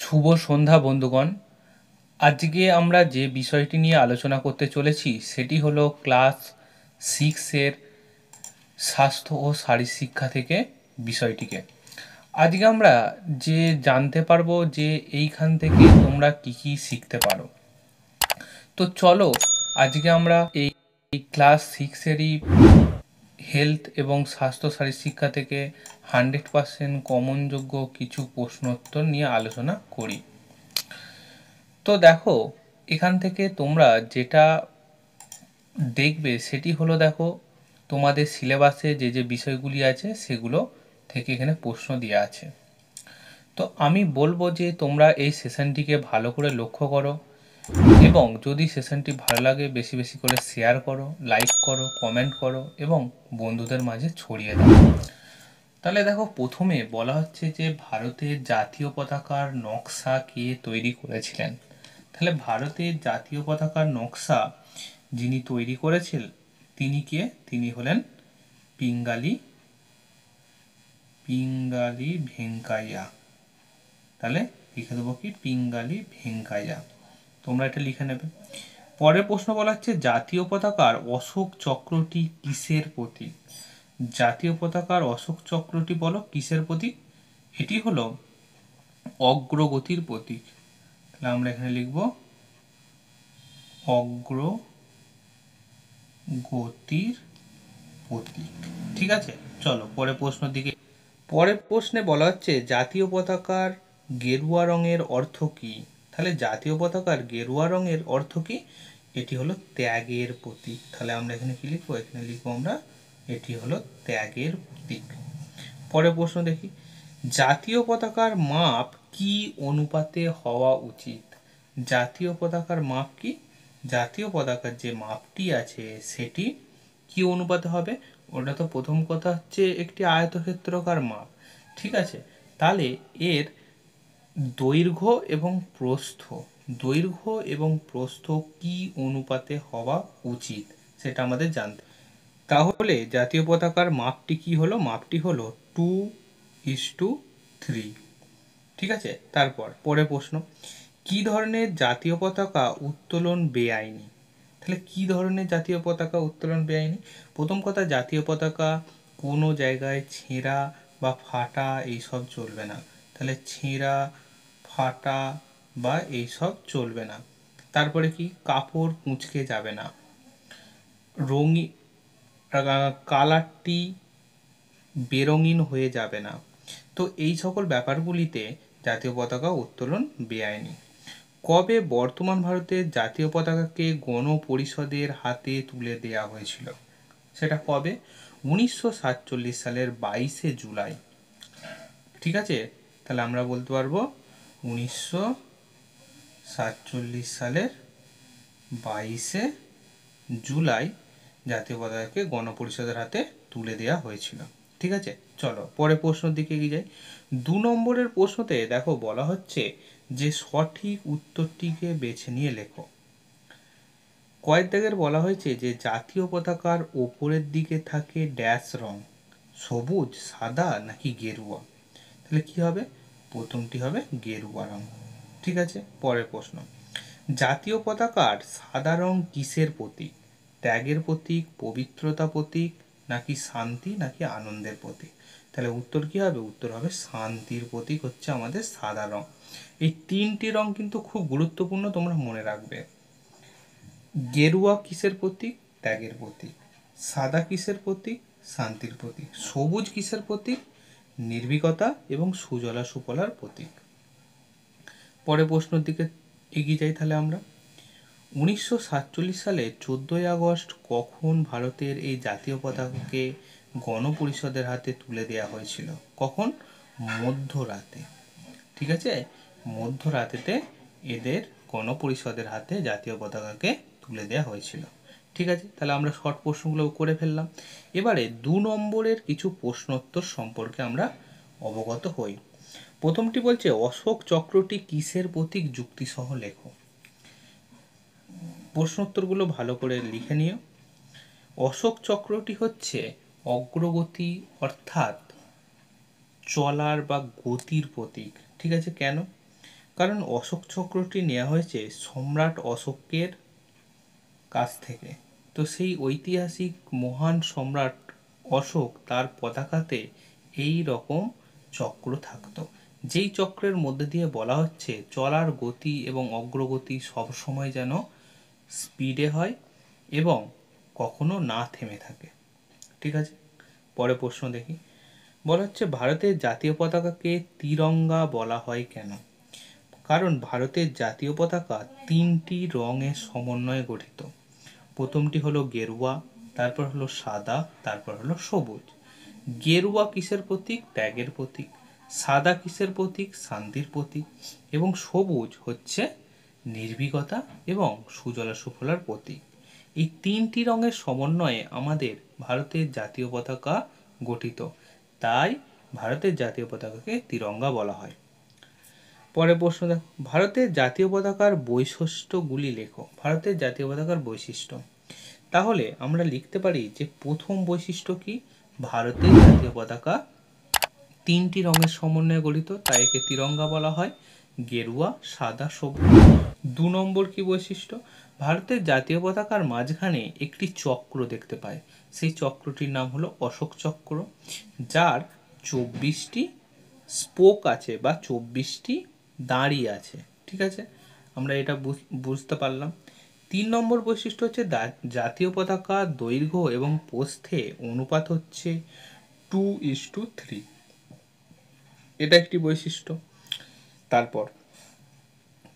শুভ সন্ধ্যা বন্ধুগণ। আজকে আমরা যে বিষয়টি নিয়ে আলোচনা করতে চলেছি সেটি হলো ক্লাস সিক্সের স্বাস্থ্য ও শারীরশিক্ষা থেকে বিষয়টিকে। আজকে আমরা যে জানতে পারবো যে এইখান থেকে তোমরা কি কি শিখতে পারো। তো চলো আজকে আমরা এই ক্লাস সিক্সেরই হেলথ এবং স্বাস্থ্য শারীরশিক্ষা থেকে 100% কমনযোগ্য কিছু প্রশ্নোত্তর নিয়ে আলোচনা করি। তো দেখো, এখান থেকে তোমরা যেটা দেখবে সেটি হলো, দেখো তোমাদের সিলেবাসে যে যে বিষয়গুলি আছে সেগুলো থেকে এখানে প্রশ্ন দেওয়া আছে। তো আমি বলবো যে তোমরা এই সেশনটিকে ভালো করে লক্ষ্য করো এবং যদি সেশনটি ভালো লাগে বেশি বেশি করে শেয়ার করো, লাইক করো, কমেন্ট করো এবং বন্ধুদের মাঝে ছড়িয়ে দাও। তাহলে দেখো, প্রথমে বলা হচ্ছে যে ভারতের জাতীয় পতাকার নকশা কে তৈরি করেছিলেন। তাহলে ভারতের জাতীয় পতাকার নকশা যিনি তৈরি করেছিলেন তিনি কে? তিনি হলেন পিঙ্গালি ভেঙ্কাইয়া। তাহলে লিখে দেবো কি? পিঙ্গালি ভেঙ্কাইয়া। তোমরা এটা লিখে নেবে। পরের প্রশ্ন বলা হচ্ছে জাতীয় পতাকার অশোক চক্রটি কিসের প্রতীক? জাতীয় পতাকার অশোক চক্রটি বলো কিসের প্রতীক? এটি হলো অগ্রগতির প্রতীক। তাহলে আমরা এখানে লিখব অগ্রগতির প্রতীক। ঠিক আছে, চলো পরের প্রশ্নের দিকে। পরের প্রশ্নে বলা হচ্ছে জাতীয় পতাকার গেরুয়া রঙের অর্থ কী? তাহলে জাতীয় পতাকার গেরুয়া রঙের অর্থ কী? এটি হলো ত্যাগের প্রতীক। তাহলে আমরা এখানে কি লিখবো? এখানে লিখবো আমরা এটি হলো ত্যাগের প্রতীক। পরের প্রশ্ন দেখি, জাতীয় পতাকার মাপ কি অনুপাতে হওয়া উচিত? জাতীয় পতাকার মাপ কি? জাতীয় পতাকার যে মাপটি আছে সেটি কি অনুপাতে হবে? ওটা তো প্রথম কথা হচ্ছে একটি আয়তক্ষেত্রাকার মাপ, ঠিক আছে। তাহলে এর দৈর্ঘ্য এবং প্রস্থ কি অনুপাতে হওয়া উচিত সেটা আমাদের জানতে। তাহলে জাতীয় পতাকার মাপটি কি হলো? মাপটি হলো 2:3। ঠিক আছে। তারপর পরের প্রশ্ন, কি ধরনের জাতীয় পতাকা উত্তোলন বেআইনি? তাহলে কি ধরনের জাতীয় পতাকা উত্তোলন বেআইনি? প্রথম কথা, জাতীয় পতাকা কোনো জায়গায় ছেঁড়া বা ফাটা এইসব চলবে না। তাহলে ছেঁড়া, ফাটা বা এইসব চলবে না। তারপরে কি? কাপড় কুঁচকে যাবে না, রঙিন কালারটি বেরঙিন হয়ে যাবে না। তো এই সকল ব্যাপারগুলিতে জাতীয় পতাকা উত্তোলন বেআইনি। কবে বর্তমান ভারতের জাতীয় পতাকাকে গণপরিষদের হাতে তুলে দেওয়া হয়েছিল? সেটা কবে? 1947 সালের 22শে জুলাই। ঠিক আছে, তাহলে আমরা বলতে পারবো 1947 সালের 22শে জুলাই জাতীয় পতাকাকে গণপরিষদের হাতে তুলে দেওয়া হয়েছিল। ঠিক আছে, চলো পরের প্রশ্নের দিকে এগিয়ে যাই। 2 নম্বরের প্রশ্নতে দেখো বলা হচ্ছে যে সঠিক উত্তরটিকে বেছে নিয়ে লেখো। কয়েক দাগের বলা হয়েছে যে জাতীয় পতাকার ওপরের দিকে থাকে ড্যাশ রং, সবুজ, সাদা নাকি গেরুয়া? তাহলে কি হবে? প্রথমটি হবে গেরুয়া রং। ঠিক আছে, পরের প্রশ্ন, জাতীয় পতাকার সাদা রং কিসের প্রতীক? ত্যাগের প্রতীক, পবিত্রতা প্রতীক নাকি শান্তি নাকি আনন্দের প্রতীক? তাহলে উত্তর কি হবে? উত্তর হবে শান্তির প্রতীক হচ্ছে আমাদের সাদা রং। এই তিনটি রং কিন্তু খুব গুরুত্বপূর্ণ, তোমরা মনে রাখবে। গেরুয়া কিসের প্রতীক? ত্যাগের প্রতীক। সাদা কিসের প্রতীক? শান্তির প্রতীক। সবুজ কিসের প্রতীক? নির্ভীকতা এবং সুজলা সুফলার প্রতীক। পরে প্রশ্নের দিকে এগিয়ে যাই। তাহলে আমরা 1947 সালে 14ই আগস্ট কখন ভারতের এই জাতীয় পতাকাকে গণপরিষদের হাতে তুলে দেওয়া হয়েছিল? কখন? মধ্যরাতে। ঠিক আছে, মধ্যরাতেতে এদের গণপরিষদের হাতে জাতীয় পতাকাকে তুলে দেওয়া হয়েছিল। ঠিক আছে, তাহলে আমরা শর্ট প্রশ্নগুলো করে ফেললাম। এবারে 2 নম্বরের কিছু প্রশ্নোত্তর সম্পর্কে আমরা অবগত হই। প্রথমটি বলছে অশোক চক্রটি কিসের প্রতীক? যুক্তিসহ লেখো। প্রশ্নোত্তরগুলো ভালো করে লিখে নিও। অশোক চক্রটি হচ্ছে অগ্রগতি অর্থাৎ চলার বা গতির প্রতীক। ঠিক আছে, কেন? কারণ অশোক চক্রটি নেওয়া হয়েছে সম্রাট অশোকের কাছ থেকে। তো সেই ঐতিহাসিক মহান সম্রাট অশোক তার পতাকাতে এই রকম চক্র থাকতো, যেই চক্রের মধ্যে দিয়ে বলা হচ্ছে চলার গতি এবং অগ্রগতি সবসময় যেন স্পিডে হয় এবং কখনো না থেমে থাকে। ঠিক আছে, পরে প্রশ্ন দেখি। বলা হচ্ছে ভারতের জাতীয় পতাকাকে তিরঙ্গা বলা হয় কেন? কারণ ভারতের জাতীয় পতাকা 3টি রঙের সমন্বয়ে গঠিত। প্রথমটি হলো গেরুয়া, তারপর হলো সাদা, তারপর হলো সবুজ। গেরুয়া কিসের প্রতীক? ত্যাগের প্রতীক। সাদা কিসের প্রতীক? শান্তির প্রতীক। এবং সবুজ হচ্ছে নির্ভীকতা এবং সুজলা সুফলার প্রতীক। এই 3টি রঙের সমন্বয়ে আমাদের ভারতের জাতীয় পতাকা গঠিত, তাই ভারতের জাতীয় পতাকাকে তিরঙ্গা বলা হয়। পরে প্রশ্ন দেখো, ভারতের জাতীয় পতাকার বৈশিষ্ট্যগুলি লেখো। ভারতের জাতীয় পতাকার বৈশিষ্ট্য, তাহলে আমরা লিখতে পারি যে প্রথম বৈশিষ্ট্য কি? ভারতের জাতীয় পতাকা 3টি রঙের সমন্বয়ে গঠিত, তাই একে তিরঙ্গা বলা হয়, গেরুয়া, সাদা, সবুজ। 2 নম্বর কি বৈশিষ্ট্য? ভারতের জাতীয় পতাকার মাঝখানে একটি চক্র দেখতে পাই, সেই চক্রটির নাম হলো অশোক চক্র, যার 24টি স্পোক আছে বা 24টি দাঁড়ি আছে। ঠিক আছে, আমরা এটা বুঝতে পারলাম। 3 নম্বর বৈশিষ্ট্য হচ্ছে জাতীয় পতাকা দৈর্ঘ্য এবং প্রস্থে অনুপাত হচ্ছে 2:3, এটা একটি বৈশিষ্ট্য। তারপর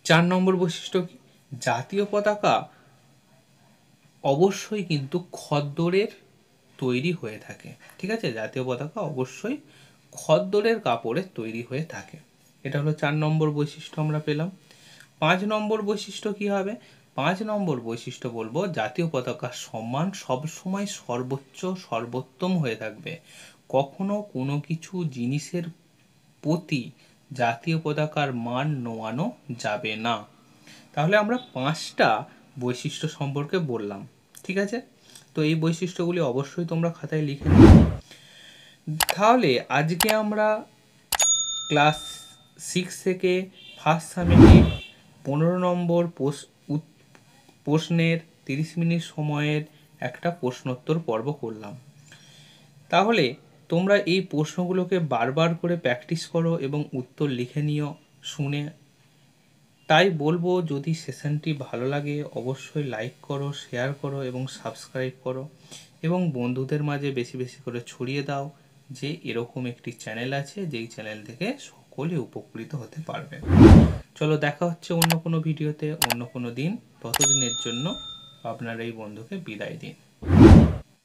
4 নম্বর বৈশিষ্ট্য কি? জাতীয় পতাকা অবশ্যই কিন্তু খদ্দরের তৈরি হয়ে থাকে। ঠিক আছে, জাতীয় পতাকা অবশ্যই খদ্দরের কাপড়ের তৈরি হয়ে থাকে। এটা হলো 4 নম্বর বৈশিষ্ট্য আমরা পেলাম। 5 নম্বর বৈশিষ্ট্য কি হবে? 5 নম্বর বৈশিষ্ট্য বলবো জাতীয় পতাকার সম্মান সবসময় সর্বোচ্চ সর্বোত্তম হয়ে থাকবে, কখনো কোনো কিছু জিনিসের প্রতি জাতীয় পতাকার মান নোয়ানো যাবে না। তাহলে আমরা 5টা বৈশিষ্ট্য সম্পর্কে বললাম। ঠিক আছে, তো এই বৈশিষ্ট্যগুলি অবশ্যই তোমরা খাতায় লিখে নেবে। তাহলে আজকে আমরা ক্লাস 6 থেকে ফার্স্ট সামেটিভ 15 নম্বর প্রশ্নের 30 মিনিট সময়ের একটা প্রশ্নোত্তর পর্ব করলাম। তাহলে তোমরা এই প্রশ্নগুলোকে বারবার করে প্র্যাকটিস করো এবং উত্তর লিখে নিও শুনে। তাই বলবো, যদি সেশনটি ভালো লাগে অবশ্যই লাইক করো, শেয়ার করো এবং সাবস্ক্রাইব করো, এবং বন্ধুদের মাঝে বেশি বেশি করে ছড়িয়ে দাও যে এরকম একটি চ্যানেল আছে যেই চ্যানেল থেকে সকলে উপকৃত হতে পারবে। চলো, দেখা হচ্ছে অন্য কোনো ভিডিওতে অন্য কোনো দিন। ততদিনের জন্য আপনার এই বন্ধুকে বিদায় দিন।